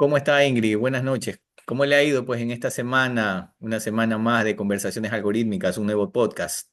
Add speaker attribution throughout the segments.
Speaker 1: ¿Cómo está Ingrid? Buenas noches. ¿Cómo le ha ido pues en esta semana, una semana más de conversaciones algorítmicas, un nuevo podcast?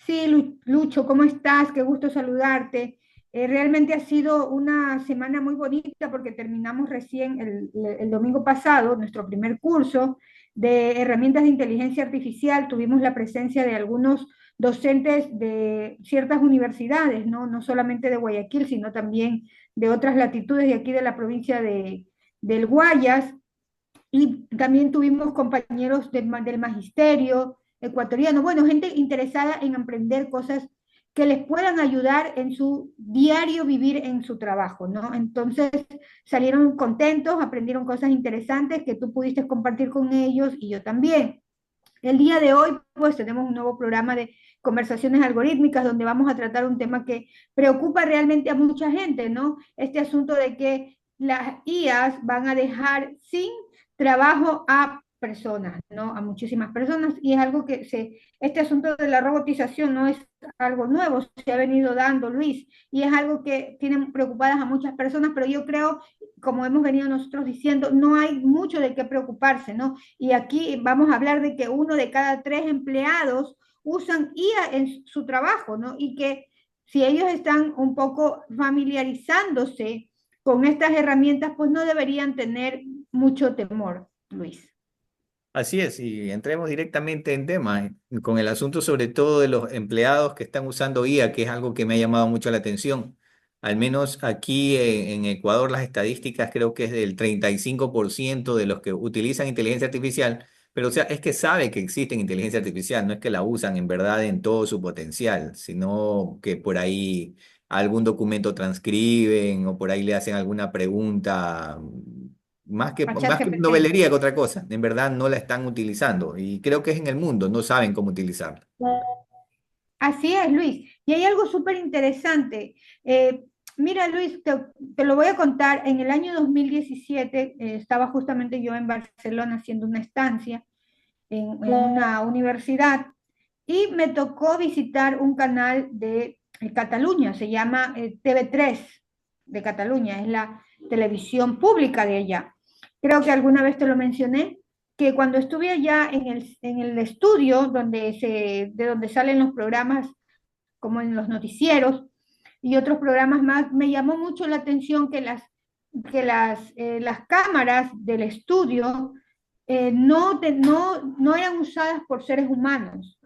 Speaker 2: Sí, Lucho, ¿cómo estás? Qué gusto saludarte. Realmente ha sido una semana muy bonita porque terminamos recién el domingo pasado nuestro primer curso de herramientas de inteligencia artificial. Tuvimos la presencia de algunos docentes de ciertas universidades, ¿no? No solamente de Guayaquil, sino también de otras latitudes de aquí de la provincia del Guayas. Y también tuvimos compañeros del magisterio ecuatoriano, bueno, gente interesada en aprender cosas que les puedan ayudar en su diario vivir en su trabajo, ¿no? Entonces salieron contentos, aprendieron cosas interesantes que tú pudiste compartir con ellos y yo también. El día de hoy, pues tenemos un nuevo programa de conversaciones algorítmicas donde vamos a tratar un tema que preocupa realmente a mucha gente, ¿no? Este asunto de que las IAs van a dejar sin trabajo a personas, ¿no? A muchísimas personas y es algo este asunto de la robotización no es algo nuevo, se ha venido dando, Luis, y es algo que tienen preocupadas a muchas personas, pero yo creo, como hemos venido nosotros diciendo, no hay mucho de qué preocuparse, ¿no? Y aquí vamos a hablar de que uno de cada tres empleados usan IA en su trabajo, ¿no? Y que si ellos están un poco familiarizándose con estas herramientas, pues no deberían tener mucho temor, Luis.
Speaker 1: Así es, y entremos directamente en tema, con el asunto sobre todo de los empleados que están usando IA, que es algo que me ha llamado mucho la atención. Al menos aquí en Ecuador las estadísticas creo que es del 35% de los que utilizan inteligencia artificial, pero o sea, es que sabe que existe inteligencia artificial, no es que la usan en verdad en todo su potencial, sino que por ahí algún documento transcriben o por ahí le hacen alguna pregunta
Speaker 2: A
Speaker 1: más que
Speaker 2: ChatGPT.
Speaker 1: novelería que otra cosa. En verdad no la están utilizando y creo que es en el mundo, no saben cómo utilizarla.
Speaker 2: Así es, Luis. Y hay algo súper interesante. Mira, Luis, te lo voy a contar. En el año 2017 estaba justamente yo en Barcelona haciendo una estancia en una universidad y me tocó visitar un canal de Cataluña, se llama TV3 de Cataluña, es la televisión pública de allá. Creo que alguna vez te lo mencioné, que cuando estuve allá en el estudio de donde salen los programas, como en los noticieros y otros programas más, me llamó mucho la atención que las cámaras del estudio no eran usadas por seres humanos,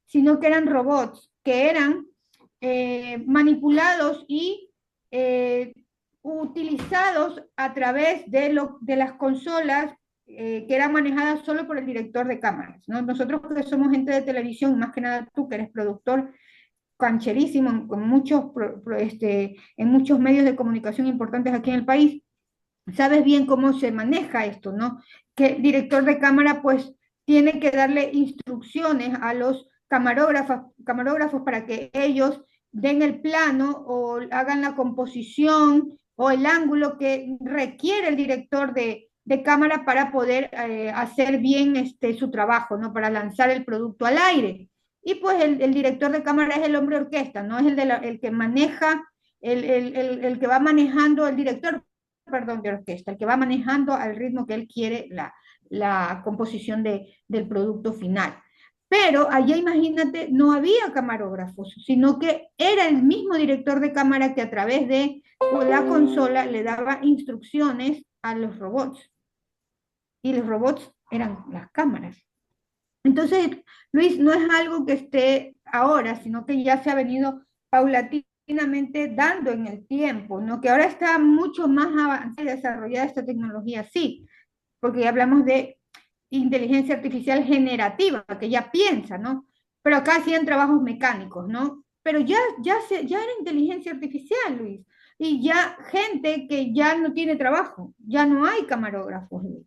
Speaker 2: sino que eran robots, que eran manipulados y eh, utilizados a través de las consolas que eran manejadas solo por el director de cámaras, ¿no? Nosotros que somos gente de televisión, más que nada tú que eres productor cancherísimo en muchos medios de comunicación importantes aquí en el país, sabes bien cómo se maneja esto, ¿no? Que el director de cámara pues tiene que darle instrucciones a los camarógrafos para que ellos den el plano o hagan la composición o el ángulo que requiere el director de cámara para poder hacer bien su trabajo, ¿no? Para lanzar el producto al aire. Y pues el director de cámara es el hombre orquesta, ¿no? Es el que maneja, el que va manejando el director, perdón, de orquesta, el que va manejando al ritmo que él quiere la composición del producto final. Pero allá, imagínate, no había camarógrafos, sino que era el mismo director de cámara que a través de la consola le daba instrucciones a los robots. Y los robots eran las cámaras. Entonces, Luis, no es algo que esté ahora, sino que ya se ha venido paulatinamente dando en el tiempo, ¿no? Que ahora está mucho más avanzada y desarrollada esta tecnología, sí, porque ya hablamos de inteligencia artificial generativa, que ya piensa, ¿no? Pero acá hacían trabajos mecánicos, ¿no? Pero ya era inteligencia artificial, Luis. Y ya gente que ya no tiene trabajo, ya no hay camarógrafos, Luis.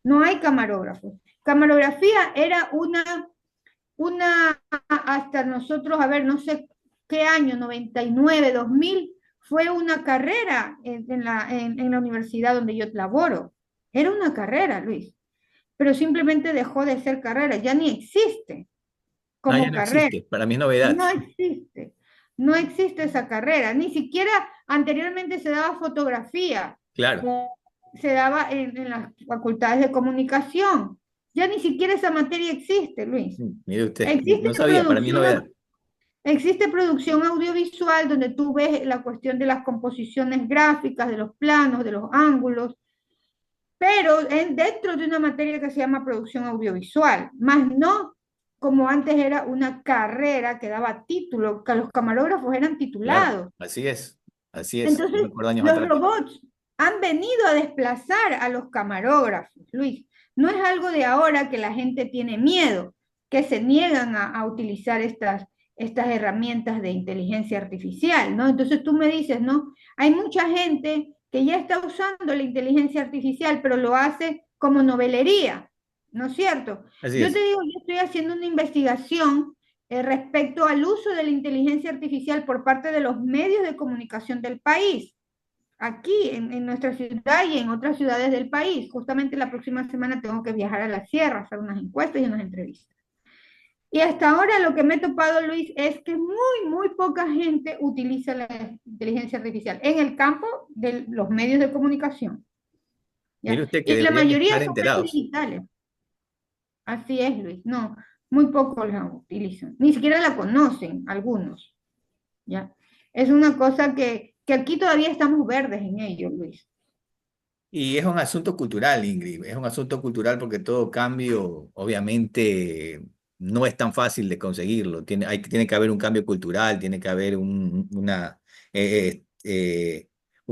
Speaker 2: No hay camarógrafos. Camarografía era hasta nosotros, a ver, no sé qué año, 99, 2000, fue una carrera en la universidad donde yo laboro. Era una carrera, Luis, pero simplemente dejó de ser carrera, ya ni existe
Speaker 1: Ah, ya
Speaker 2: como
Speaker 1: no
Speaker 2: carrera,
Speaker 1: existe, para mí es novedad.
Speaker 2: no existe. No existe esa carrera, ni siquiera anteriormente se daba fotografía,
Speaker 1: Claro.
Speaker 2: eh, se daba en las facultades de comunicación. Ya ni siquiera esa materia existe, Luis.
Speaker 1: Mire usted,
Speaker 2: Existe
Speaker 1: no sabía, para mí es
Speaker 2: producción,
Speaker 1: novedad.
Speaker 2: existe producción audiovisual donde tú ves la cuestión de las composiciones gráficas, de los planos, de los ángulos, pero dentro de una materia que se llama producción audiovisual, más no como antes era una carrera que daba título, que los camarógrafos eran
Speaker 1: Claro,
Speaker 2: titulados.
Speaker 1: así es, así es. Yo
Speaker 2: Entonces,
Speaker 1: me acuerdo años
Speaker 2: los
Speaker 1: atrás.
Speaker 2: robots han venido a desplazar a los camarógrafos, Luis. No es algo de ahora que la gente tiene miedo, que se niegan a utilizar estas herramientas de inteligencia artificial, ¿no? Entonces tú me dices, ¿no? Hay mucha gente que ya está usando la inteligencia artificial, pero lo hace como novelería, ¿no es cierto?
Speaker 1: Así
Speaker 2: Yo te
Speaker 1: es.
Speaker 2: digo, yo estoy haciendo una investigación respecto al uso de la inteligencia artificial por parte de los medios de comunicación del país, aquí en nuestra ciudad y en otras ciudades del país. Justamente la próxima semana tengo que viajar a la sierra, hacer unas encuestas y unas entrevistas. Y hasta ahora lo que me he topado, Luis, es que muy poca gente utiliza la inteligencia artificial en el campo de los medios de comunicación,
Speaker 1: Mire
Speaker 2: ¿ya?
Speaker 1: usted que
Speaker 2: Y la
Speaker 1: deberían
Speaker 2: mayoría
Speaker 1: estar
Speaker 2: son medios
Speaker 1: enterados.
Speaker 2: digitales. Así es, Luis. No, muy pocos la utilizan. Ni siquiera la conocen algunos. ¿Ya? Es una cosa que aquí todavía estamos verdes en ello, Luis.
Speaker 1: Y es un asunto cultural, Ingrid, es un asunto cultural porque todo cambio, obviamente, no es tan fácil de conseguirlo. Tiene que haber un cambio cultural, tiene que haber un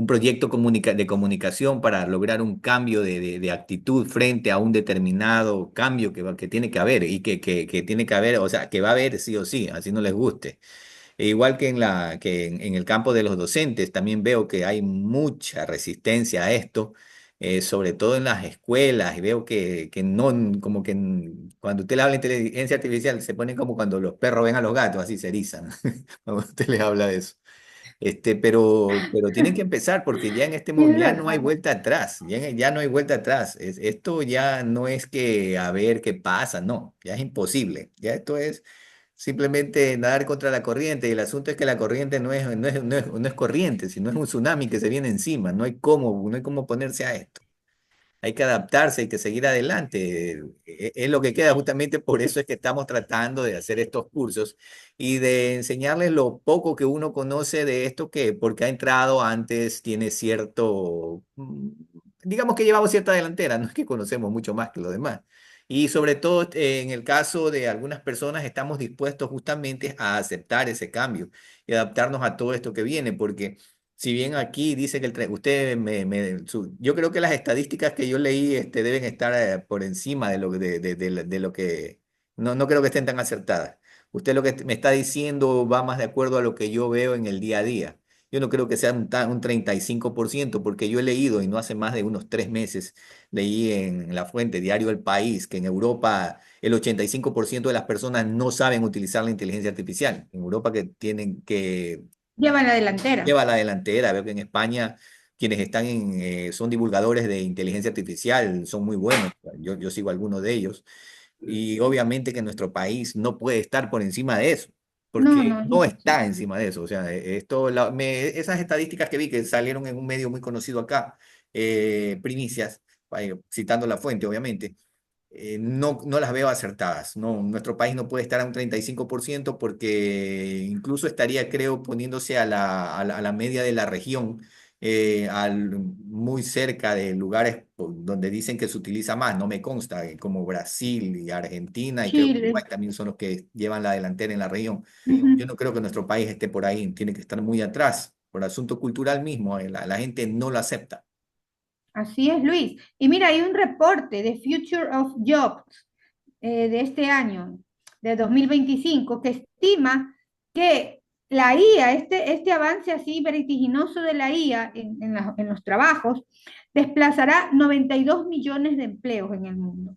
Speaker 1: proyecto de comunicación para lograr un cambio de actitud frente a un determinado cambio que tiene que haber y que tiene que haber, o sea, que va a haber sí o sí, así no les guste. E igual que en el campo de los docentes, también veo que hay mucha resistencia a esto, sobre todo en las escuelas, y veo que no, como que cuando usted le habla de inteligencia artificial, se pone como cuando los perros ven a los gatos, así se erizan, cuando usted les habla de eso. Pero tienen que empezar porque ya en este momento
Speaker 2: Tienes
Speaker 1: ya no hay
Speaker 2: razón.
Speaker 1: vuelta atrás, ya no hay vuelta atrás. Esto ya no es que a ver qué pasa, no, ya es imposible. Ya esto es simplemente nadar contra la corriente y el asunto es que la corriente no es corriente, sino es un tsunami que se viene encima. No hay cómo ponerse a esto. Hay que adaptarse, hay que seguir adelante. Es lo que queda, justamente por eso es que estamos tratando de hacer estos cursos y de enseñarles lo poco que uno conoce de esto, que porque ha entrado antes tiene cierto, digamos que llevamos cierta delantera, no es que conocemos mucho más que los demás. Y sobre todo en el caso de algunas personas estamos dispuestos justamente a aceptar ese cambio y adaptarnos a todo esto que viene, porque si bien aquí dice que usted yo creo que las estadísticas que yo leí deben estar por encima de lo que no creo que estén tan acertadas. Usted lo que me está diciendo va más de acuerdo a lo que yo veo en el día a día. Yo no creo que sea un 35% porque yo he leído, y no hace más de unos 3 meses, leí en la fuente Diario El País, que en Europa el 85% de las personas no saben utilizar la inteligencia artificial. En Europa que tienen que
Speaker 2: Lleva la delantera.
Speaker 1: lleva la delantera. Veo que en España quienes son divulgadores de inteligencia artificial, son muy buenos. Yo sigo algunos de ellos. Y obviamente que nuestro país no puede estar por encima de eso,
Speaker 2: No,
Speaker 1: porque
Speaker 2: no, es
Speaker 1: no está
Speaker 2: imposible.
Speaker 1: encima de eso. O sea, esas estadísticas que vi que salieron en un medio muy conocido acá, Primicias, citando la fuente, obviamente, no las veo acertadas. No, nuestro país no puede estar a un 35% porque incluso estaría, creo, poniéndose a la media de la región, muy cerca de lugares donde dicen que se utiliza más. No me consta, como Brasil y Argentina, y creo que Uruguay
Speaker 2: Chile.
Speaker 1: también son los que llevan la delantera en la región. Yo
Speaker 2: Ujú.
Speaker 1: no creo que nuestro país esté por ahí, tiene que estar muy atrás. Por asunto cultural mismo, la gente no lo acepta.
Speaker 2: Así es, Luis. Y mira, hay un reporte de Future of Jobs de este año, de 2025, que estima que la IA, este avance así vertiginoso de la IA en los trabajos, desplazará 92 millones de empleos en el mundo.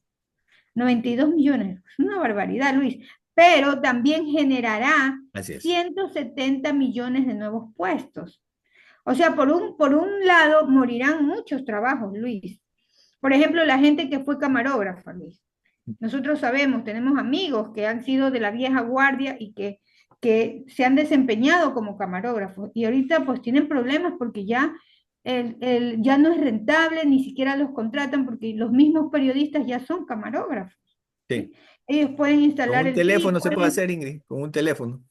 Speaker 2: 92 millones, es una barbaridad, Luis, pero también generará
Speaker 1: Así es.
Speaker 2: 170 millones de nuevos puestos. O sea, por un lado morirán muchos trabajos, Luis. Por ejemplo, la gente que fue camarógrafa, Luis. Nosotros sabemos, tenemos amigos que han sido de la vieja guardia y que que se han desempeñado como camarógrafos y ahorita pues tienen problemas porque ya, ya no es rentable, ni siquiera los contratan porque los mismos periodistas ya son camarógrafos,
Speaker 1: Sí.
Speaker 2: ¿sí? Ellos pueden
Speaker 1: Con
Speaker 2: instalar
Speaker 1: un
Speaker 2: el kit,
Speaker 1: teléfono se puede hacer, Ingrid, con un teléfono.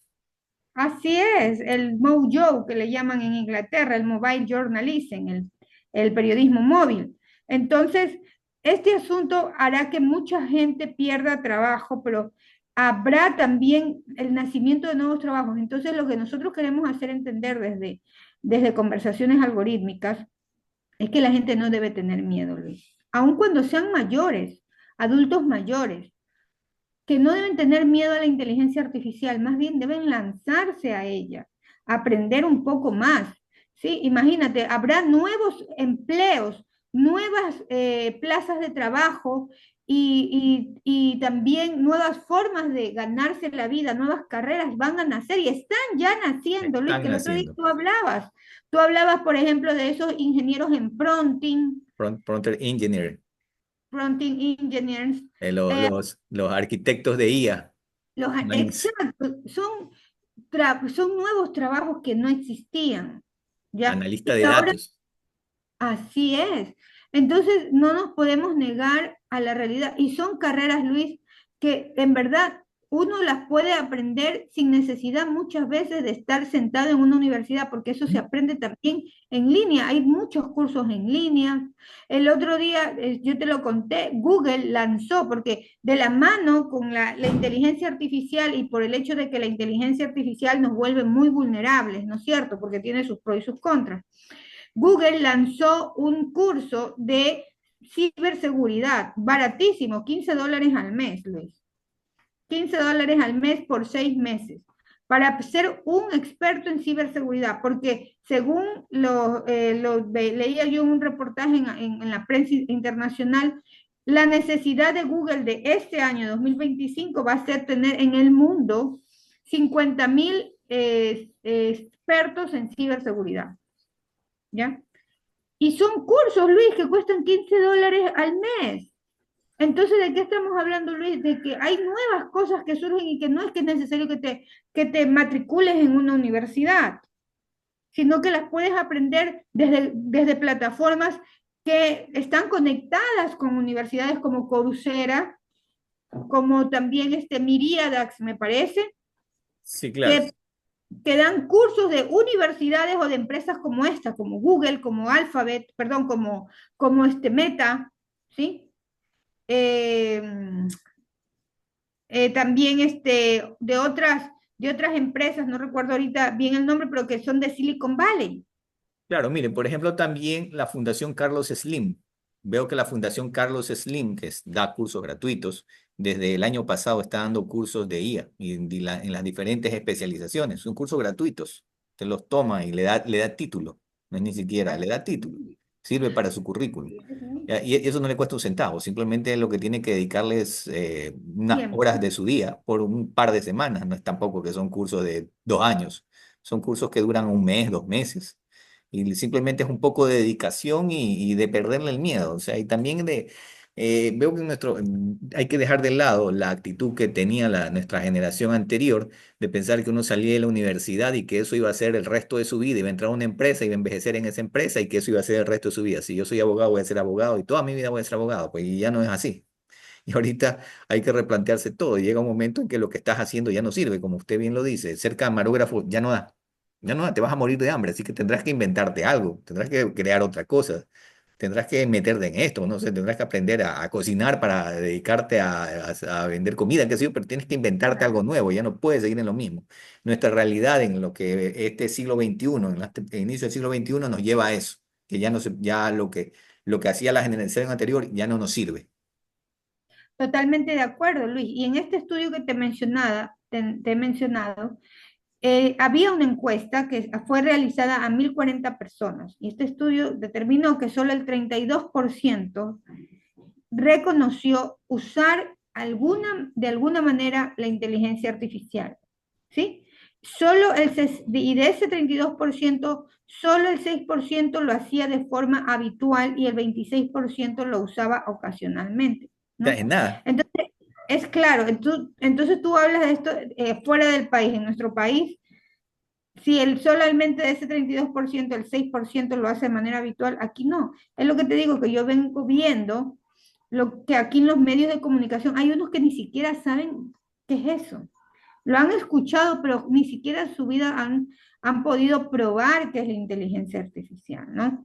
Speaker 2: así es, el mojo que le llaman en Inglaterra, el mobile journalism, el periodismo móvil. Entonces, este asunto hará que mucha gente pierda trabajo, pero habrá también el nacimiento de nuevos trabajos. Entonces, lo que nosotros queremos hacer entender desde conversaciones algorítmicas es que la gente no debe tener miedo, Luis. Aun cuando sean mayores, adultos mayores, que no deben tener miedo a la inteligencia artificial, más bien deben lanzarse a ella, aprender un poco más, ¿sí? Imagínate, habrá nuevos empleos, nuevas plazas de trabajo y también nuevas formas de ganarse la vida, nuevas carreras van a nacer y están ya naciendo, Luis, que
Speaker 1: Están
Speaker 2: el otro día
Speaker 1: haciendo.
Speaker 2: tú hablabas, por ejemplo, de esos ingenieros en
Speaker 1: Prompter Engineer,
Speaker 2: prompting engineers,
Speaker 1: los arquitectos de IA,
Speaker 2: exacto, son nuevos trabajos que no existían, ¿ya?
Speaker 1: analista
Speaker 2: Y
Speaker 1: de
Speaker 2: ahora
Speaker 1: datos.
Speaker 2: así es. Entonces, no nos podemos negar a la realidad. Y son carreras, Luis, que en verdad uno las puede aprender sin necesidad muchas veces de estar sentado en una universidad, porque eso se aprende también en línea. Hay muchos cursos en línea. El otro día, yo te lo conté, Google lanzó, porque de la mano con la inteligencia artificial y por el hecho de que la inteligencia artificial nos vuelve muy vulnerables, ¿no es cierto? Porque tiene sus pros y sus contras. Google lanzó un curso de ciberseguridad, baratísimo, $15 al mes, Luis. $15 al mes por 6 meses, para ser un experto en ciberseguridad, porque según leía yo en un reportaje en la prensa internacional, la necesidad de Google de este año 2025 va a ser tener en el mundo 50.000 expertos en ciberseguridad, ¿ya? Y son cursos, Luis, que cuestan $15 al mes. Entonces, ¿de qué estamos hablando, Luis? De que hay nuevas cosas que surgen y que no es que es necesario que te matricules en una universidad, sino que las puedes aprender desde plataformas que están conectadas con universidades como Coursera, como también Miriadax, me parece,
Speaker 1: Sí, claro.
Speaker 2: que, que dan cursos de universidades o de empresas como esta, como Google, como Alphabet, perdón, como Meta, ¿sí? Eh, también de otras empresas, no recuerdo ahorita bien el nombre, pero que son de Silicon Valley.
Speaker 1: Claro, miren, por ejemplo, también la Fundación Carlos Slim. Veo que la Fundación Carlos Slim, da cursos gratuitos, desde el año pasado está dando cursos de IA en las diferentes especializaciones. Son cursos gratuitos. Usted los toma y le da título. No es ni siquiera, le da título. Sirve para su currículum. Ya, y eso no le cuesta un centavo. Simplemente lo que tiene que dedicarle es unas
Speaker 2: Tiempo.
Speaker 1: horas de su día por un par de semanas. No es tampoco que son cursos de 2 años. Son cursos que duran un mes, 2 meses y simplemente es un poco de dedicación y de perderle el miedo. O sea, y también veo que hay que dejar de lado la actitud que tenía nuestra generación anterior de pensar que uno salía de la universidad y que eso iba a ser el resto de su vida, iba a entrar a una empresa, iba a envejecer en esa empresa y que eso iba a ser el resto de su vida. Si yo soy abogado, voy a ser abogado y toda mi vida voy a ser abogado, pues y ya no es así. Y ahorita hay que replantearse todo. Y llega un momento en que lo que estás haciendo ya no sirve, como usted bien lo dice. Ser camarógrafo ya no da. Ya no da, te vas a morir de hambre. Así que tendrás que inventarte algo, tendrás que crear otra cosa, tendrás que meterte en esto, no sé, tendrás que aprender a cocinar para dedicarte a vender comida, qué sé yo, pero tienes que inventarte algo nuevo. Ya no puedes seguir en lo mismo. Nuestra realidad en lo que este siglo XXI, el inicio del siglo XXI, nos lleva a eso, que ya, no se, ya lo que hacía la generación anterior ya no nos sirve.
Speaker 2: Totalmente de acuerdo, Luis. Y en este estudio que te he mencionado, había una encuesta que fue realizada a 1.040 personas y este estudio determinó que solo el 32% reconoció usar de alguna manera la inteligencia artificial, ¿sí? Y de ese 32%, solo el 6% lo hacía de forma habitual y el 26% lo usaba ocasionalmente,
Speaker 1: O sea,
Speaker 2: ¿no?
Speaker 1: en nada.
Speaker 2: es claro, entonces tú hablas de esto fuera del país, en nuestro país. Si el solamente de ese 32%, el 6% lo hace de manera habitual, aquí no. Es lo que te digo, que yo vengo viendo lo que aquí en los medios de comunicación hay unos que ni siquiera saben qué es eso. Lo han escuchado, pero ni siquiera en su vida han podido probar qué es la inteligencia artificial, ¿no?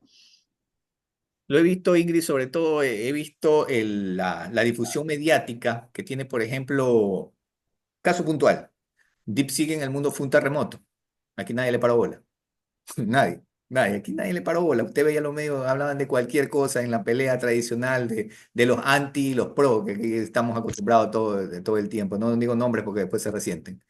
Speaker 1: Lo he visto, Ingrid, sobre todo he visto la difusión mediática que tiene, por ejemplo, caso puntual. DeepSeek en el mundo fue un terremoto. Aquí nadie le paró bola. Nadie, nadie, aquí nadie le paró bola. Usted veía los medios, hablaban de cualquier cosa en la pelea tradicional de los anti y los pro, que estamos acostumbrados todo el tiempo. No digo nombres porque después se resienten.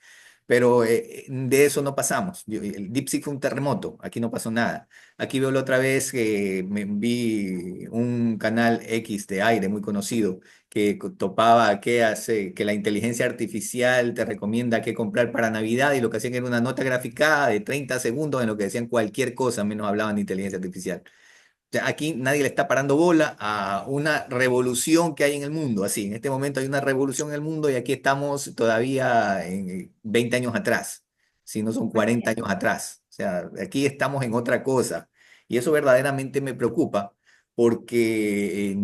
Speaker 1: Pero de eso no pasamos. El DeepSeek fue un terremoto, aquí no pasó nada. Aquí veo la otra vez que me vi un canal X de aire muy conocido que topaba que hace que la inteligencia artificial te recomienda qué comprar para Navidad y lo que hacían era una nota graficada de 30 segundos en lo que decían cualquier cosa, menos hablaban de inteligencia artificial. Sea, aquí nadie le está parando bola a una revolución que hay en el mundo. Así, en este momento hay una revolución en el mundo y aquí estamos todavía en 20 años atrás, si no son 40 años atrás. O sea, aquí estamos en otra cosa. Y eso verdaderamente me preocupa porque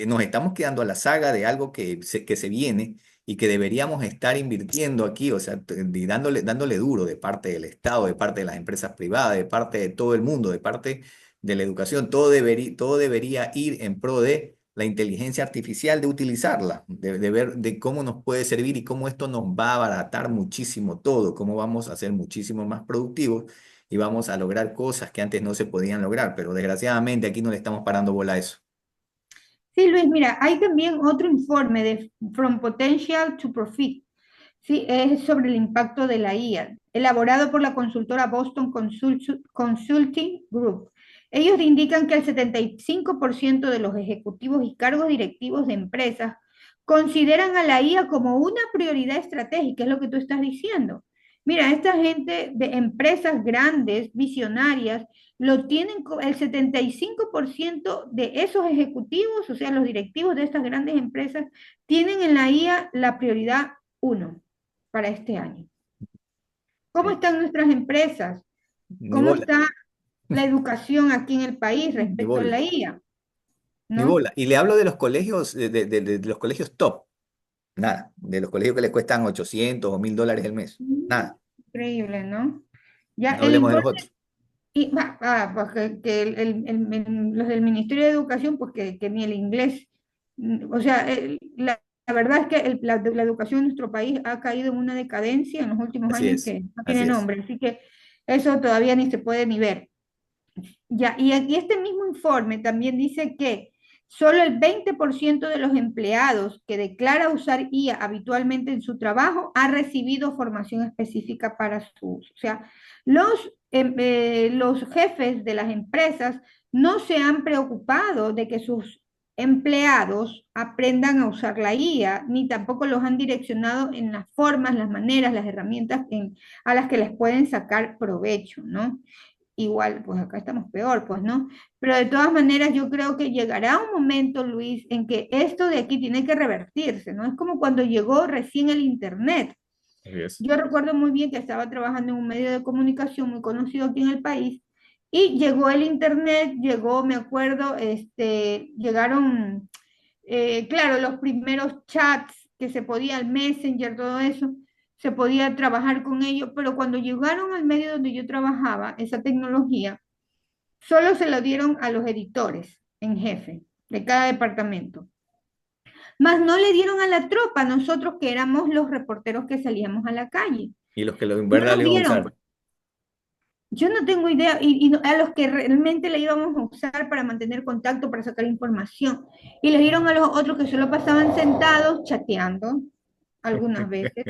Speaker 1: nos estamos quedando a la saga de algo que se viene y que deberíamos estar invirtiendo aquí, o sea, y dándole duro de parte del Estado, de parte de las empresas privadas, de parte de todo el mundo, de parte de la educación, todo debería ir en pro de la inteligencia artificial, de utilizarla, de ver de cómo nos puede servir y cómo esto nos va a abaratar muchísimo todo, cómo vamos a ser muchísimo más productivos y vamos a lograr cosas que antes no se podían lograr, pero desgraciadamente aquí no le estamos parando bola a eso.
Speaker 2: Sí, Luis, mira, hay también otro informe de From Potential to Profit. Sí, es sobre el impacto de la IA, elaborado por la consultora Boston Consulting Group. Ellos indican que el 75% de los ejecutivos y cargos directivos de empresas consideran a la IA como una prioridad estratégica, es lo que tú estás diciendo. Mira, esta gente de empresas grandes, visionarias, lo tienen, el 75% de esos ejecutivos, o sea, los directivos de estas grandes empresas, tienen en la IA la prioridad uno para este año. ¿Cómo
Speaker 1: Sí.
Speaker 2: están nuestras empresas?
Speaker 1: Ni
Speaker 2: ¿Cómo
Speaker 1: bola,
Speaker 2: está la educación aquí en el país
Speaker 1: ni
Speaker 2: respecto a
Speaker 1: bola,
Speaker 2: la IA?
Speaker 1: ni
Speaker 2: ¿No?
Speaker 1: bola. Y le hablo de los colegios, de los colegios top, nada, de los colegios que les cuestan 800 o $1000 el mes, nada,
Speaker 2: Increíble, ¿no? Ya
Speaker 1: no
Speaker 2: el
Speaker 1: hablemos de los
Speaker 2: informe,
Speaker 1: otros.
Speaker 2: pues que los del Ministerio de Educación, pues que ni el inglés, o sea, la verdad es que la educación en nuestro país ha caído en una decadencia en los últimos
Speaker 1: Así
Speaker 2: años
Speaker 1: es,
Speaker 2: que no tiene
Speaker 1: así es.
Speaker 2: nombre, así que eso todavía ni se puede ni ver. Ya, y aquí este mismo informe también dice que solo el 20% de los empleados que declara usar IA habitualmente en su trabajo ha recibido formación específica para su uso. O sea, los jefes de las empresas no se han preocupado de que sus empleados aprendan a usar la IA, ni tampoco los han direccionado en las formas, las maneras, las herramientas a las que les pueden sacar provecho, ¿no? Igual, pues acá estamos peor, pues, ¿no? Pero de todas maneras, yo creo que llegará un momento, Luis, en que esto de aquí tiene que revertirse, ¿no? Es como cuando llegó recién el Internet.
Speaker 1: Así es.
Speaker 2: Yo recuerdo muy bien que estaba trabajando en un medio de comunicación muy conocido aquí en el país y llegó el Internet, llegó, me acuerdo, llegaron, claro, los primeros chats que se podía, el Messenger, todo eso, se podía trabajar con ellos, pero cuando llegaron al medio donde yo trabajaba, esa tecnología, solo se lo dieron a los editores en jefe de cada departamento. Más no le dieron a la tropa, nosotros que éramos los reporteros que salíamos a la calle.
Speaker 1: Y los que en
Speaker 2: No
Speaker 1: verdad lo
Speaker 2: nos
Speaker 1: iban a usar.
Speaker 2: dieron. Yo no tengo idea, a los que realmente le íbamos a usar para mantener contacto, para sacar información. Y les dieron a los otros que solo pasaban sentados chateando algunas veces.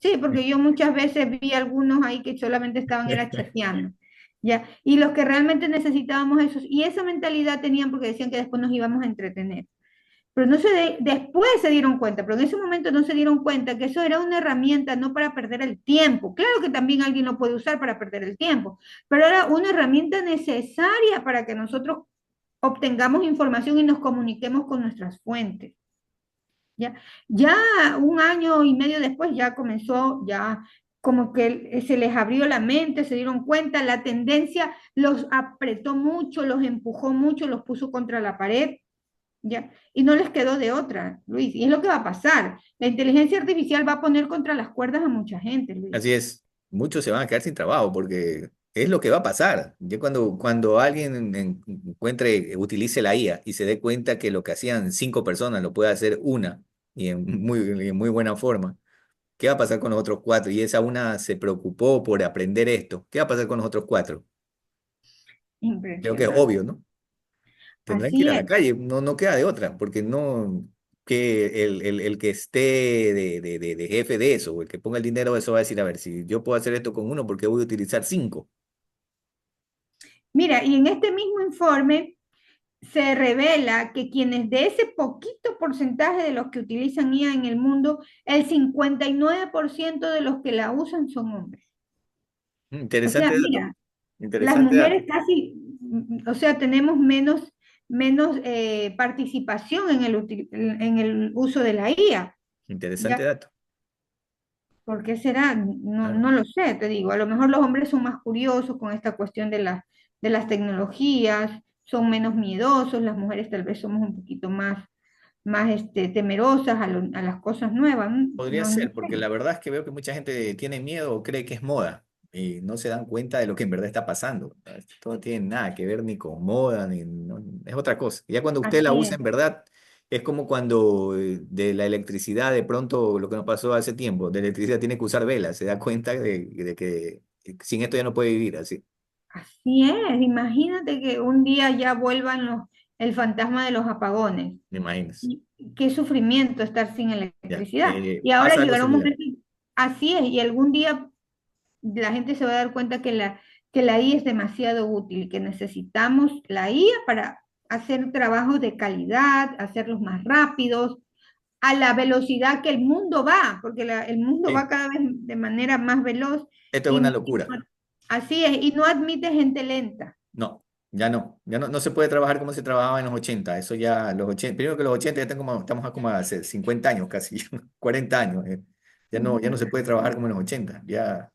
Speaker 2: Sí, porque yo muchas veces vi algunos ahí que solamente estaban era chateando. ¿Ya? Y los que realmente necesitábamos esos, y esa mentalidad tenían porque decían que después nos íbamos a entretener. Pero no después se dieron cuenta, pero en ese momento no se dieron cuenta que eso era una herramienta no para perder el tiempo. Claro que también alguien lo puede usar para perder el tiempo, pero era una herramienta necesaria para que nosotros obtengamos información y nos comuniquemos con nuestras fuentes. ¿ya? Ya un año y medio después ya comenzó, ya como que se les abrió la mente, se dieron cuenta, la tendencia los apretó mucho, los empujó mucho, los puso contra la pared, ¿ya? Y no les quedó de otra, Luis. Y es lo que va a pasar. La inteligencia artificial va a poner contra las cuerdas a mucha gente, Luis.
Speaker 1: Así es, muchos se van a quedar sin trabajo porque es lo que va a pasar. Yo cuando alguien encuentre, utilice la IA y se dé cuenta que lo que hacían 5 personas lo puede hacer una y en muy buena forma, ¿qué va a pasar con los otros 4? Y esa una se preocupó por aprender esto. ¿Qué va a pasar con los otros 4? Creo que es
Speaker 2: Impresionante.
Speaker 1: obvio, ¿no? Tendrán que ir
Speaker 2: Así
Speaker 1: a la
Speaker 2: es.
Speaker 1: calle, no queda de otra, porque no, que el que esté de jefe de eso, o el que ponga el dinero, eso va a decir, a ver, si yo puedo hacer esto con uno, ¿por qué voy a utilizar 5?
Speaker 2: Mira, y en este mismo informe se revela que quienes de ese poquito porcentaje de los que utilizan IA en el mundo, el 59% de los que la usan son hombres. O sea,
Speaker 1: Interesante dato,
Speaker 2: mira, las
Speaker 1: interesante dato,
Speaker 2: mujeres casi, o sea, tenemos menos participación en el uso de la IA,
Speaker 1: interesante
Speaker 2: ¿ya?
Speaker 1: dato.
Speaker 2: ¿Por qué será? No,
Speaker 1: Claro.
Speaker 2: no lo sé, te digo. A lo mejor los hombres son más curiosos con esta cuestión de las tecnologías, son menos miedosos, las mujeres tal vez somos un poquito más temerosas a las cosas nuevas.
Speaker 1: Podría
Speaker 2: No, no
Speaker 1: ser, porque
Speaker 2: sé.
Speaker 1: la verdad es que veo que mucha gente tiene miedo o cree que es moda y no se dan cuenta de lo que en verdad está pasando. Esto no tiene nada que ver ni con moda, es otra cosa. Ya cuando usted la
Speaker 2: Así
Speaker 1: usa
Speaker 2: es,
Speaker 1: en verdad, es como cuando de la electricidad, de pronto lo que nos pasó hace tiempo, de electricidad tiene que usar velas, se da cuenta de que sin esto ya no puede vivir así,
Speaker 2: así es. Imagínate que un día ya vuelvan el fantasma de los apagones.
Speaker 1: me imaginas.
Speaker 2: Y qué sufrimiento estar sin
Speaker 1: Ya,
Speaker 2: electricidad. Y ahora
Speaker 1: pasa algo
Speaker 2: llegará un
Speaker 1: similar.
Speaker 2: momento, así es, y algún día la gente se va a dar cuenta que la IA es demasiado útil, que necesitamos la IA para hacer trabajos de calidad, hacerlos más rápidos, a la velocidad que el mundo va, porque el mundo
Speaker 1: Sí,
Speaker 2: va cada vez de manera más veloz
Speaker 1: esto es
Speaker 2: y,
Speaker 1: una
Speaker 2: y
Speaker 1: locura.
Speaker 2: así es, y no admite gente lenta.
Speaker 1: No, ya no se puede trabajar como se trabajaba en los 80. Eso ya, los 80, primero que los 80 ya estamos a como hace 50 años casi, 40 años. Ya no se puede trabajar como en los 80. Ya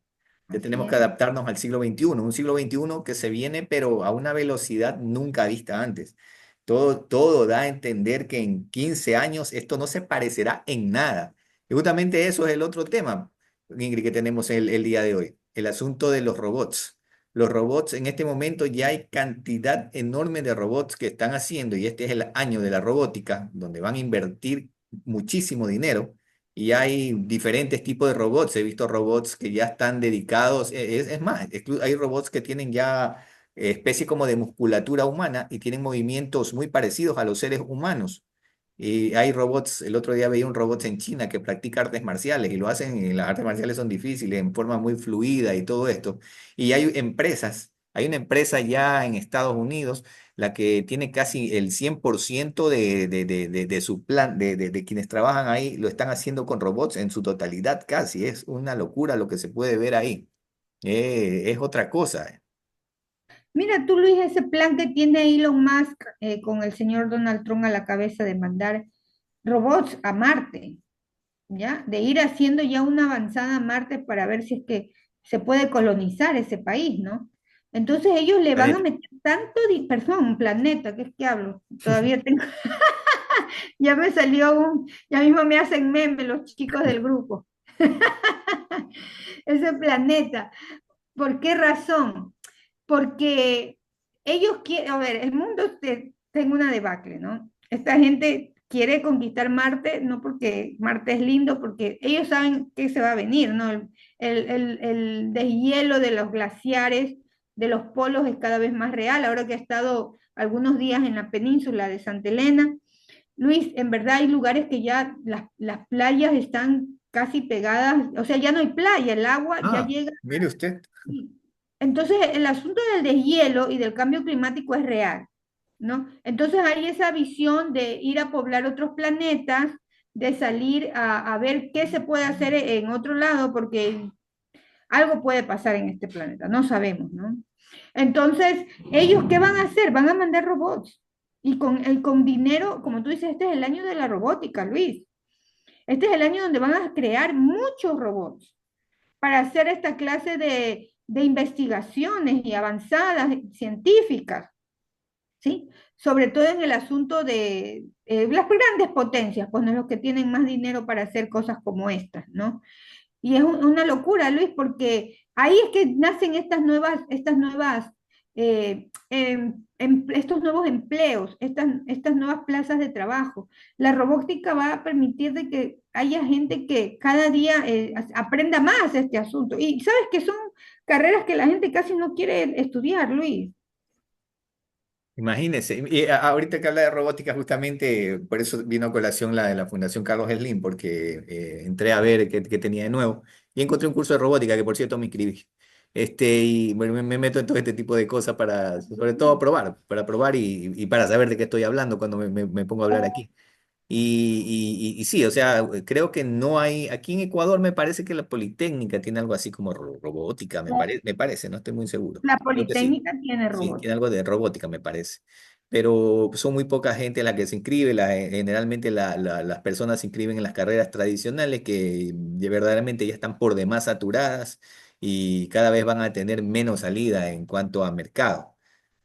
Speaker 2: Así
Speaker 1: tenemos que
Speaker 2: es.
Speaker 1: adaptarnos al siglo XXI, un siglo XXI que se viene, pero a una velocidad nunca vista antes. Todo da a entender que en 15 años esto no se parecerá en nada. Y justamente eso es el otro tema, Ingrid, que tenemos el día de hoy, el asunto de los robots. Los robots, en este momento ya hay cantidad enorme de robots que están haciendo, y este es el año de la robótica, donde van a invertir muchísimo dinero, y hay diferentes tipos de robots. He visto robots que ya están dedicados, es más, hay robots que tienen ya especie como de musculatura humana y tienen movimientos muy parecidos a los seres humanos. Y hay robots, el otro día veía un robot en China que practica artes marciales y lo hacen, y las artes marciales son difíciles, en forma muy fluida y todo esto. Y hay una empresa ya en Estados Unidos, la que tiene casi el 100% de su plan, de quienes trabajan ahí, lo están haciendo con robots en su totalidad casi. Es una locura lo que se puede ver ahí. Es otra cosa.
Speaker 2: Mira tú, Luis, ese plan que tiene Elon Musk con el señor Donald Trump a la cabeza de mandar robots a Marte, ¿ya? De ir haciendo ya una avanzada a Marte para ver si es que se puede colonizar ese país, ¿no? Entonces ellos le van a
Speaker 1: Planeta.
Speaker 2: meter perdón, un planeta, ¿qué es que hablo? Todavía tengo, ya me salió ya mismo me hacen meme los chicos del grupo. Ese planeta. ¿Por qué razón? Porque ellos quieren, a ver, el mundo tengo una debacle, ¿no? Esta gente quiere conquistar Marte, no porque Marte es lindo, porque ellos saben que se va a venir, ¿no? El deshielo de los glaciares, de los polos es cada vez más real. Ahora que he estado algunos días en la península de Santa Elena, Luis, en verdad hay lugares que ya las playas están casi pegadas, o sea, ya no hay playa, el agua ya
Speaker 1: Ah,
Speaker 2: llega.
Speaker 1: mire usted.
Speaker 2: Sí. Entonces, el asunto del deshielo y del cambio climático es real, ¿no? Entonces hay esa visión de ir a poblar otros planetas, de salir a ver qué se puede hacer en otro lado, porque algo puede pasar en este planeta, no sabemos, ¿no? Entonces, ¿ellos qué van a hacer? Van a mandar robots. Y con dinero, como tú dices, este es el año de la robótica, Luis. este es el año donde van a crear muchos robots para hacer esta clase de investigaciones y avanzadas científicas, ¿sí? Sobre todo en el asunto de las grandes potencias, pues no los que tienen más dinero para hacer cosas como estas, ¿no? Y es una locura, Luis, porque ahí es que nacen estos nuevos empleos, estas nuevas plazas de trabajo. La robótica va a permitir de que haya gente que cada día aprenda más este asunto. Y sabes que son carreras que la gente casi no quiere estudiar, Luis.
Speaker 1: Imagínese, y ahorita que habla de robótica, justamente por eso vino a colación la de la Fundación Carlos Slim, porque entré a ver qué tenía de nuevo y encontré un curso de robótica que por cierto me inscribí. Y bueno, me meto en todo este tipo de cosas para, sobre todo, probar, para probar y para saber de qué estoy hablando cuando me pongo a hablar aquí. Y sí, o sea, creo que no hay, aquí en Ecuador me parece que la Politécnica tiene algo así como robótica, me parece, no estoy muy seguro.
Speaker 2: La
Speaker 1: Creo que sí.
Speaker 2: Politécnica tiene
Speaker 1: Sí,
Speaker 2: robots.
Speaker 1: tiene algo de robótica, me parece. Pero son muy poca gente la que se inscribe. Generalmente las personas se inscriben en las carreras tradicionales que verdaderamente ya están por demás saturadas y cada vez van a tener menos salida en cuanto a mercado.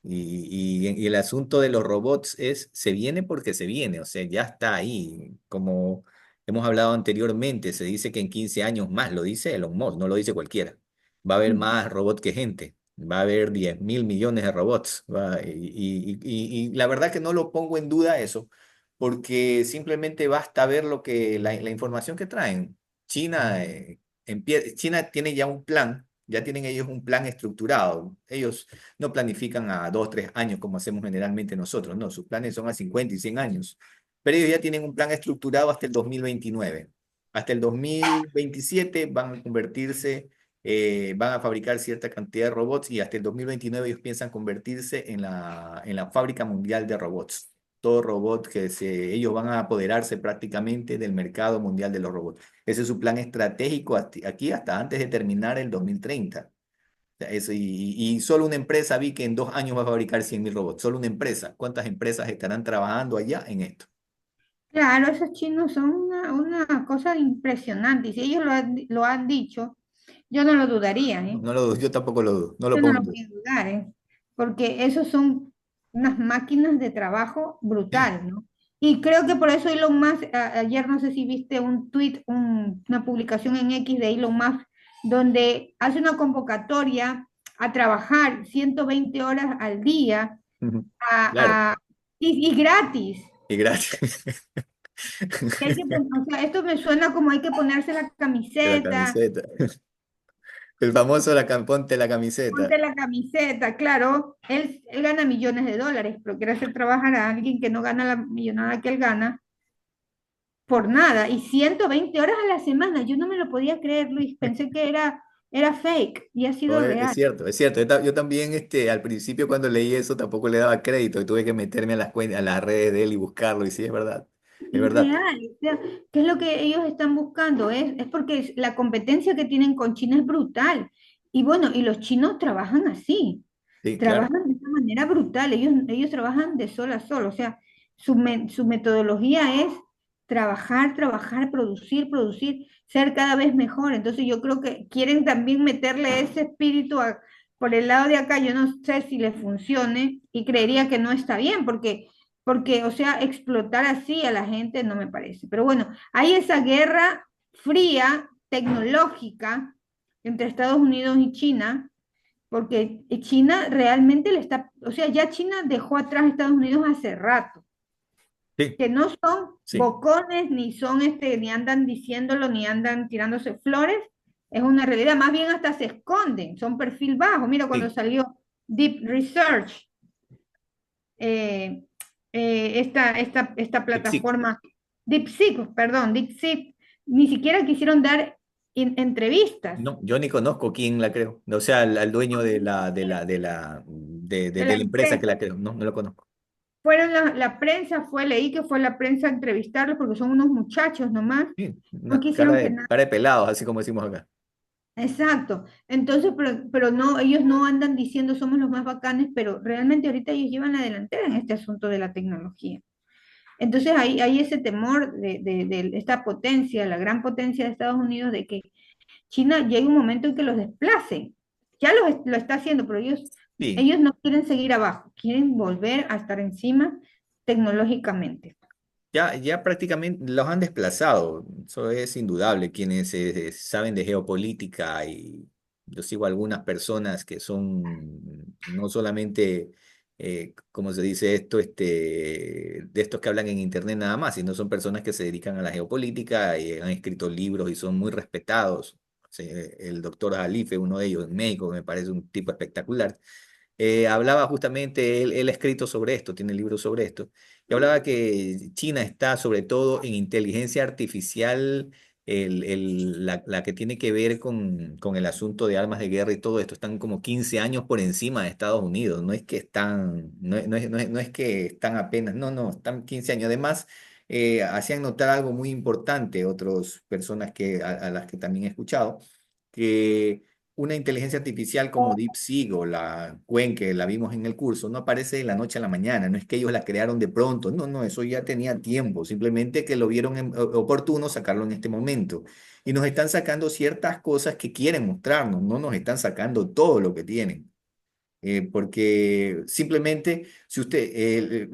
Speaker 1: Y el asunto de los robots se viene porque se viene, o sea, ya está ahí. Como hemos hablado anteriormente, se dice que en 15 años más, lo dice Elon Musk, no lo dice cualquiera. Va a haber más robots que gente. Va a haber 10.000 millones de robots. Y la verdad que no lo pongo en duda eso, porque simplemente basta ver la información que traen. China, China tiene ya un plan, ya tienen ellos un plan estructurado. Ellos no planifican a 2, 3 años como hacemos generalmente nosotros, no, sus planes son a 50 y 100 años. Pero ellos ya tienen un plan estructurado hasta el 2029. Hasta el 2027 van a convertirse van a fabricar cierta cantidad de robots y hasta el 2029 ellos piensan convertirse en la fábrica mundial de robots. Todo robot ellos van a apoderarse prácticamente del mercado mundial de los robots. Ese es su plan estratégico aquí hasta antes de terminar el 2030. O sea, y solo una empresa vi que en 2 años va a fabricar 100.000 robots. Solo una empresa. ¿Cuántas empresas estarán trabajando allá en esto?
Speaker 2: Claro, esos chinos son una cosa impresionante. Y si ellos lo han dicho, yo no lo dudaría,
Speaker 1: No,
Speaker 2: ¿eh?
Speaker 1: no lo dudo, yo tampoco lo dudo, no lo
Speaker 2: Yo no
Speaker 1: pongo
Speaker 2: lo
Speaker 1: en duda.
Speaker 2: voy a dudar, ¿eh? Porque esos son unas máquinas de trabajo
Speaker 1: Sí.
Speaker 2: brutal, ¿no? Y creo que por eso Elon Musk, ayer no sé si viste un tweet, una publicación en X de Elon Musk, donde hace una convocatoria a trabajar 120 horas al día
Speaker 1: Claro,
Speaker 2: a, a- y gratis.
Speaker 1: y gracias.
Speaker 2: Que o sea, esto me suena como hay que ponerse la
Speaker 1: De la
Speaker 2: camiseta.
Speaker 1: camiseta. El famoso ponte la camiseta.
Speaker 2: Ponte la camiseta, claro, él gana millones de dólares, pero quiere hacer trabajar a alguien que no gana la millonada que él gana por nada. Y 120 horas a la semana, yo no me lo podía creer, Luis, pensé que era fake y ha
Speaker 1: No,
Speaker 2: sido
Speaker 1: es
Speaker 2: real.
Speaker 1: cierto, es cierto. Yo también al principio cuando leí eso tampoco le daba crédito y tuve que meterme a a las redes de él y buscarlo. Y sí, es verdad. Es
Speaker 2: Es
Speaker 1: verdad.
Speaker 2: real, o sea, ¿qué es lo que ellos están buscando? Es porque la competencia que tienen con China es brutal. Y bueno, y los chinos trabajan así,
Speaker 1: Sí, claro.
Speaker 2: trabajan de una manera brutal, ellos trabajan de sol a sol, o sea, su metodología es trabajar, trabajar, producir, producir, ser cada vez mejor. Entonces yo creo que quieren también meterle ese espíritu por el lado de acá, yo no sé si le funcione y creería que no está bien, porque, o sea, explotar así a la gente no me parece. Pero bueno, hay esa guerra fría, tecnológica, entre Estados Unidos y China, porque China realmente le está, o sea, ya China dejó atrás a Estados Unidos hace rato,
Speaker 1: Sí,
Speaker 2: que no son
Speaker 1: sí.
Speaker 2: bocones, ni son ni andan diciéndolo, ni andan tirándose flores, es una realidad, más bien hasta se esconden, son perfil bajo. Mira cuando
Speaker 1: Sí.
Speaker 2: salió Deep Research, eh, esta
Speaker 1: Sí.
Speaker 2: plataforma, DeepSeek, perdón, DeepSeek, ni siquiera quisieron dar entrevistas.
Speaker 1: No, yo ni conozco quién la creo. O sea, al dueño
Speaker 2: De
Speaker 1: de
Speaker 2: la
Speaker 1: la empresa que
Speaker 2: empresa.
Speaker 1: la creo. No, no lo conozco.
Speaker 2: Fueron la prensa, leí que fue la prensa a entrevistarlos porque son unos muchachos nomás,
Speaker 1: Sí,
Speaker 2: no
Speaker 1: una
Speaker 2: quisieron que nada.
Speaker 1: cara de pelados, así como decimos acá.
Speaker 2: Exacto. Entonces, pero no, ellos no andan diciendo somos los más bacanes, pero realmente ahorita ellos llevan la delantera en este asunto de la tecnología. Entonces hay ese temor de esta potencia, la gran potencia de Estados Unidos, de que China llegue un momento en que los desplacen. Ya lo está haciendo, pero
Speaker 1: Sí,
Speaker 2: ellos no quieren seguir abajo, quieren volver a estar encima tecnológicamente.
Speaker 1: ya prácticamente los han desplazado, eso es indudable. Quienes saben de geopolítica, y yo sigo algunas personas que son no solamente, como se dice esto, de estos que hablan en internet nada más, sino son personas que se dedican a la geopolítica y han escrito libros y son muy respetados. Sí, el doctor Jalife, uno de ellos, médico, me parece un tipo espectacular. Hablaba justamente, él ha escrito sobre esto, tiene libros sobre esto, y hablaba que China está sobre todo en inteligencia artificial, la que tiene que ver con el asunto de armas de guerra y todo esto, están como 15 años por encima de Estados Unidos, no es que están, no es que están apenas, no, no, están 15 años. Además, hacían notar algo muy importante, otras personas a las que también he escuchado, que una inteligencia artificial como DeepSeek o la Quen, que la vimos en el curso, no aparece de la noche a la mañana, no es que ellos la crearon de pronto, no, no, eso ya tenía tiempo, simplemente que lo vieron oportuno sacarlo en este momento. Y nos están sacando ciertas cosas que quieren mostrarnos, no nos están sacando todo lo que tienen. Porque simplemente, si usted,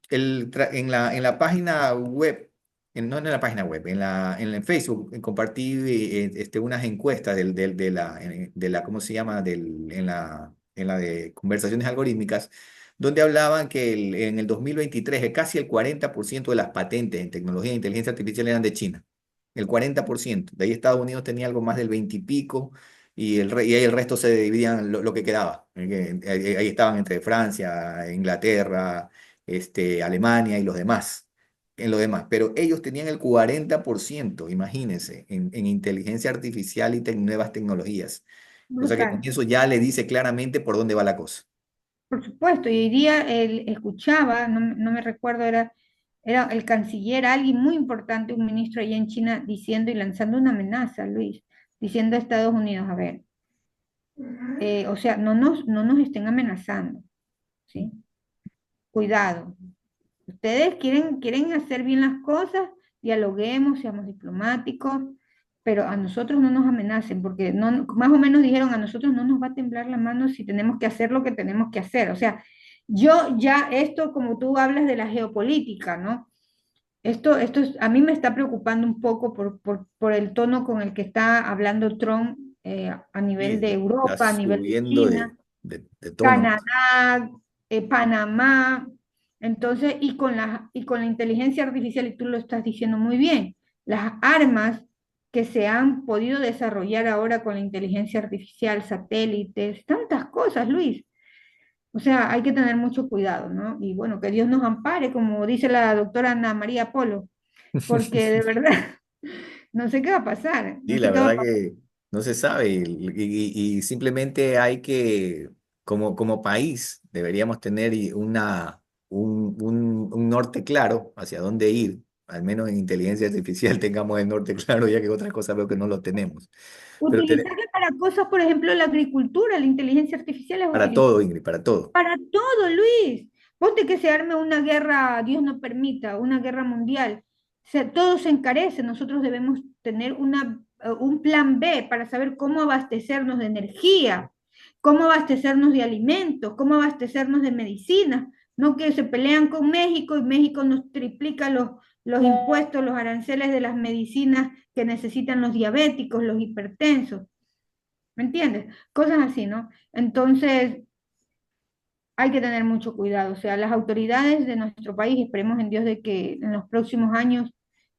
Speaker 1: en la página web, no en la página web, en el Facebook, compartí unas encuestas de la, ¿cómo se llama? En la de conversaciones algorítmicas, donde hablaban que en el 2023 casi el 40% de las patentes en tecnología e inteligencia artificial eran de China. El 40%. De ahí Estados Unidos tenía algo más del 20 y pico, y ahí el resto se dividían lo que quedaba. Ahí estaban entre Francia, Inglaterra, Alemania y los demás, en lo demás. Pero ellos tenían el 40%, imagínense, en inteligencia artificial y nuevas tecnologías. O sea que con
Speaker 2: Brutal.
Speaker 1: eso ya le dice claramente por dónde va la cosa.
Speaker 2: Por supuesto, y hoy día él escuchaba, no me recuerdo, era el canciller, alguien muy importante, un ministro allá en China, diciendo y lanzando una amenaza, Luis, diciendo a Estados Unidos, a ver, o sea, no nos estén amenazando, ¿sí? Cuidado. Ustedes quieren hacer bien las cosas, dialoguemos, seamos diplomáticos, pero a nosotros no nos amenacen, porque más o menos dijeron, a nosotros no nos va a temblar la mano si tenemos que hacer lo que tenemos que hacer. O sea, yo ya esto, como tú hablas de la geopolítica, ¿no? A mí me está preocupando un poco por el tono con el que está hablando Trump a nivel
Speaker 1: Y
Speaker 2: de
Speaker 1: está
Speaker 2: Europa, a nivel de
Speaker 1: subiendo
Speaker 2: China.
Speaker 1: de tono.
Speaker 2: Canadá, Panamá, entonces, y con la inteligencia artificial, y tú lo estás diciendo muy bien, las armas que se han podido desarrollar ahora con la inteligencia artificial, satélites, tantas cosas, Luis. O sea, hay que tener mucho cuidado, ¿no? Y bueno, que Dios nos ampare, como dice la doctora Ana María Polo, porque de verdad no sé qué va a pasar,
Speaker 1: Sí,
Speaker 2: no
Speaker 1: la
Speaker 2: sé qué va a
Speaker 1: verdad
Speaker 2: pasar.
Speaker 1: que no se sabe, y simplemente hay que, como país, deberíamos tener un norte claro hacia dónde ir, al menos en inteligencia artificial tengamos el norte claro, ya que otras cosas veo que no lo tenemos. Pero
Speaker 2: Utilizarla para cosas, por ejemplo, la agricultura, la inteligencia artificial es
Speaker 1: para
Speaker 2: utilizada
Speaker 1: todo, Ingrid, para todo.
Speaker 2: para todo, Luis. Ponte que se arme una guerra, Dios no permita, una guerra mundial. Todo se encarece. Nosotros debemos tener un plan B para saber cómo abastecernos de energía, cómo abastecernos de alimentos, cómo abastecernos de medicinas. No que se pelean con México y México nos triplica los impuestos, los aranceles de las medicinas que necesitan los diabéticos, los hipertensos. ¿Me entiendes? Cosas así, ¿no? Entonces, hay que tener mucho cuidado. O sea, las autoridades de nuestro país, esperemos en Dios de que en los próximos años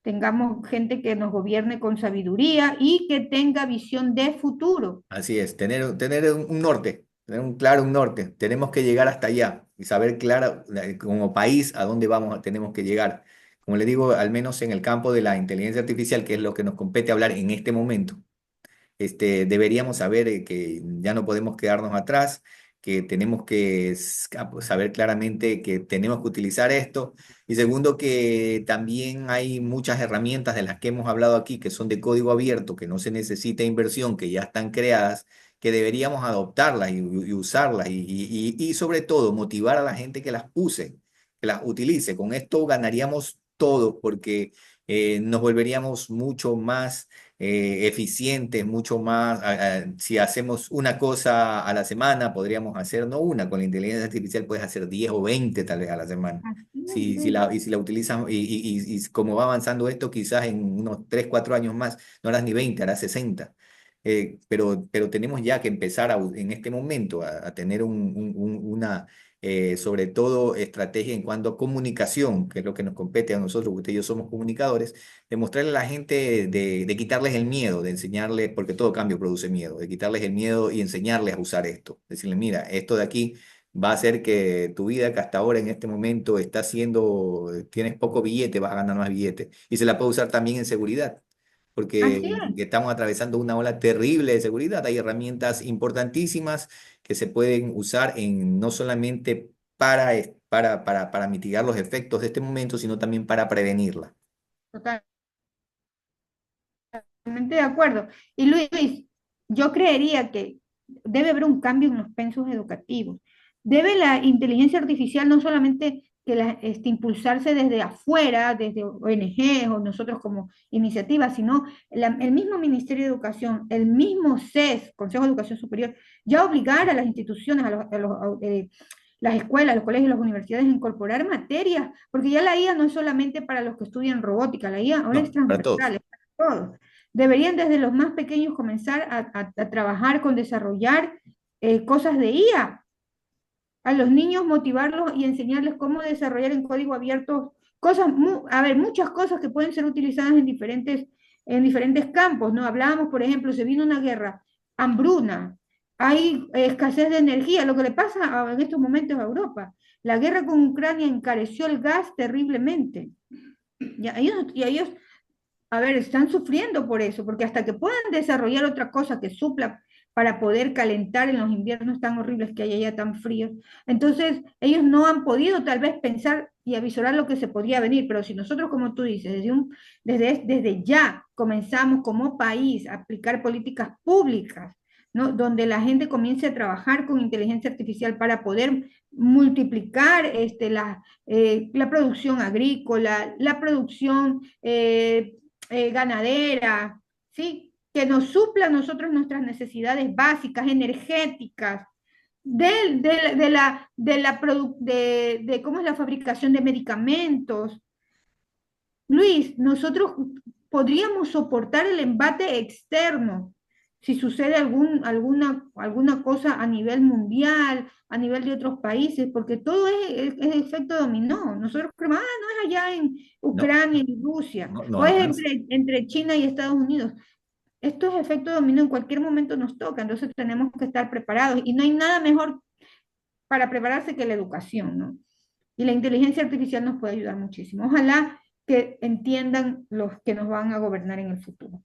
Speaker 2: tengamos gente que nos gobierne con sabiduría y que tenga visión de futuro.
Speaker 1: Así es, tener un norte, tener un claro un norte. Tenemos que llegar hasta allá y saber claro, como país, a dónde tenemos que llegar. Como le digo, al menos en el campo de la inteligencia artificial, que es lo que nos compete hablar en este momento, deberíamos saber que ya no podemos quedarnos atrás, que tenemos que saber claramente que tenemos que utilizar esto. Y segundo, que también hay muchas herramientas de las que hemos hablado aquí, que son de código abierto, que no se necesita inversión, que ya están creadas, que deberíamos adoptarlas y usarlas, y sobre todo motivar a la gente que las use. que las utilice. Con esto ganaríamos todos porque nos volveríamos mucho más eficientes, mucho más, si hacemos una cosa a la semana, podríamos hacer no una, con la inteligencia artificial puedes hacer 10 o 20 tal vez a la semana.
Speaker 2: Así es,
Speaker 1: Si
Speaker 2: Luis.
Speaker 1: y si la utilizas, y como va avanzando esto, quizás en unos 3 4 años más, no harás ni 20 harás 60. Pero tenemos ya que empezar en este momento a tener una, sobre todo, estrategia en cuanto a comunicación, que es lo que nos compete a nosotros, porque usted y yo somos comunicadores, de mostrarle a la gente, de quitarles el miedo, de enseñarles, porque todo cambio produce miedo, de quitarles el miedo y enseñarles a usar esto. Decirles, mira, esto de aquí va a hacer que tu vida, que hasta ahora en este momento está siendo, tienes poco billete, vas a ganar más billete. Y se la puede usar también en seguridad
Speaker 2: Así
Speaker 1: porque
Speaker 2: es.
Speaker 1: estamos atravesando una ola terrible de seguridad. Hay herramientas importantísimas que se pueden usar en, no solamente para mitigar los efectos de este momento, sino también para prevenirla.
Speaker 2: Totalmente de acuerdo. Y Luis, yo creería que debe haber un cambio en los pensos educativos. Debe la inteligencia artificial no solamente impulsarse desde afuera, desde ONG o nosotros como iniciativa, sino el mismo Ministerio de Educación, el mismo CES, Consejo de Educación Superior, ya obligar a las instituciones, las escuelas, los colegios, las universidades a incorporar materias, porque ya la IA no es solamente para los que estudian robótica, la IA ahora es
Speaker 1: No, para
Speaker 2: transversal,
Speaker 1: todos.
Speaker 2: es para todos. Deberían desde los más pequeños comenzar a trabajar con desarrollar cosas de IA, a los niños motivarlos y enseñarles cómo desarrollar en código abierto cosas, a ver, muchas cosas que pueden ser utilizadas en diferentes campos, ¿no? Hablábamos, por ejemplo, se vino una guerra, hambruna, hay escasez de energía, lo que le pasa en estos momentos a Europa. La guerra con Ucrania encareció el gas terriblemente. Y ellos a ver, están sufriendo por eso, porque hasta que puedan desarrollar otra cosa que supla para poder calentar en los inviernos tan horribles que hay allá tan fríos, entonces ellos no han podido tal vez pensar y avisorar lo que se podría venir, pero si nosotros, como tú dices, desde ya comenzamos como país a aplicar políticas públicas, ¿no? Donde la gente comience a trabajar con inteligencia artificial para poder multiplicar la producción agrícola, la producción ganadera, ¿sí? Que nos supla a nosotros nuestras necesidades básicas, energéticas, de cómo es la fabricación de medicamentos. Luis, nosotros podríamos soportar el embate externo si sucede alguna cosa a nivel mundial, a nivel de otros países, porque todo es efecto dominó. Nosotros creemos, no es allá en
Speaker 1: No,
Speaker 2: Ucrania y Rusia,
Speaker 1: no, no
Speaker 2: o es
Speaker 1: alcanza.
Speaker 2: entre China y Estados Unidos. Esto es efecto dominó, en cualquier momento nos toca, entonces tenemos que estar preparados. Y no hay nada mejor para prepararse que la educación, ¿no? Y la inteligencia artificial nos puede ayudar muchísimo. Ojalá que entiendan los que nos van a gobernar en el futuro.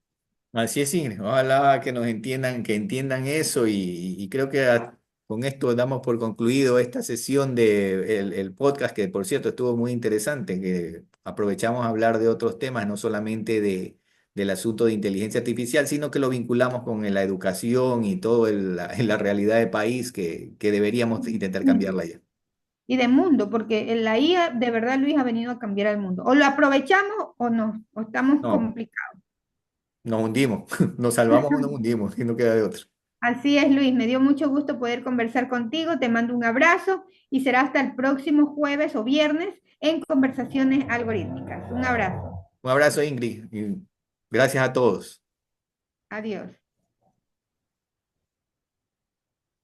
Speaker 1: Así es, Ingrid. Ojalá que entiendan eso y creo que con esto damos por concluido esta sesión de el podcast, que por cierto estuvo muy interesante, que aprovechamos a hablar de otros temas, no solamente del asunto de inteligencia artificial, sino que lo vinculamos con la educación y todo la realidad del país que deberíamos intentar cambiarla ya.
Speaker 2: Y de mundo, porque en la IA de verdad, Luis, ha venido a cambiar el mundo. O lo aprovechamos o no, o estamos
Speaker 1: No,
Speaker 2: complicados.
Speaker 1: nos hundimos, nos salvamos o nos hundimos, y no queda de otra.
Speaker 2: Así es, Luis, me dio mucho gusto poder conversar contigo, te mando un abrazo y será hasta el próximo jueves o viernes en Conversaciones Algorítmicas. Un abrazo.
Speaker 1: Un abrazo, Ingrid, y gracias a todos.
Speaker 2: Adiós.